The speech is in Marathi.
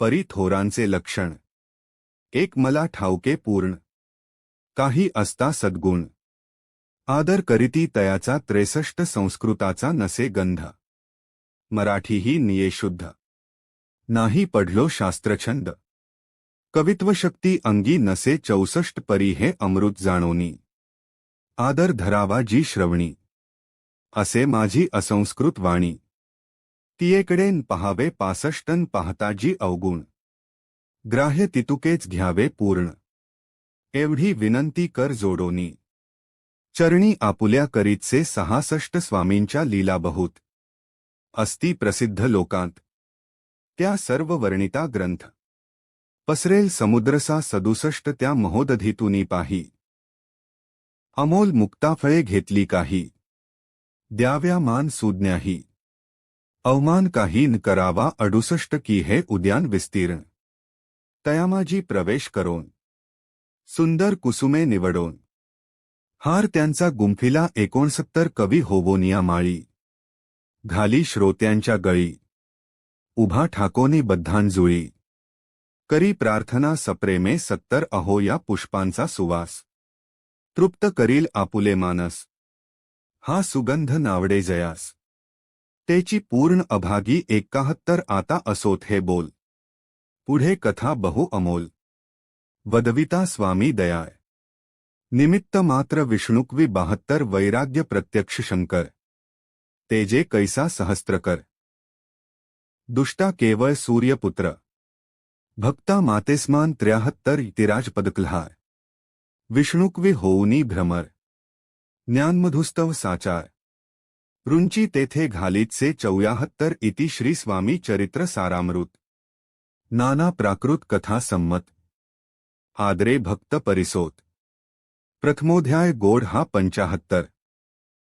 परी थोरांचे लक्षण एक मला ठाऊके पूर्ण काही असता सद्गुण आदर करीती तयाचा 63 संस्कृताचा नसे गंध मराठी ही नियेशुद्ध नाही पढलो शास्त्रछंद कवित्वशक्ती अंगी नसे 64 परी हे अमृत जाणोनी आदर धरावा जी श्रवणी असे माझी असंस्कृत वाणी तियेकडेन पहावे 65 पाहता जी अवगुण ग्राह्य तितुकेच घ्यावे पूर्ण एवढी विनंती कर जोडोनी चरणी आपुल्या करीतसे 66 स्वामींच्या लीला बहुत अस्ति प्रसिद्ध लोकांत त्या सर्व वर्णिता ग्रंथ पसरेल समुद्रसा 67 त्या महोदधीतुनी पाही अमोल मुक्ताफळे घेतली काही द्याव्या मान सुज्ञाही अवमान काही न करावा 68 की हे उद्यान विस्तीर्ण तयामाजी प्रवेश करोन सुंदर कुसुमे निवडोन हार त्यांचा गुंफिला 69 कवी होवोनिया माळी घाली श्रोत्यांच्या गळी उभा ठाकोनी बद्धांजुळी करी प्रार्थना सप्रेमे 70 अहो या पुष्पांचा सुवास तृप्त करील आपुले मानस हा सुगंध नावडे जयास तेची पूर्ण अभागी 71 आता असोत हे बोल पुढे कथा बहु अमोल वदविता स्वामी दयाळ निमित्त मात्र विष्णुक्वी 72 वैराग्य प्रत्यक्ष शंकर तेजे कैसा सहस्त्रकर दुष्टा केवळ सूर्यपुत्र भक्ता मातेस्मान 73 इतिराज पदकल्हार विष्णुक्वी होऊनी भ्रमर ज्ञानमधुस्तव साचार रुंची तेथे घालीतसे 74 इति श्री स्वामी चरित्र सारामृत नाना प्राकृत कथा सम्मत आदरे भक्त परिसोत प्रथमोध्याय गोड हा 75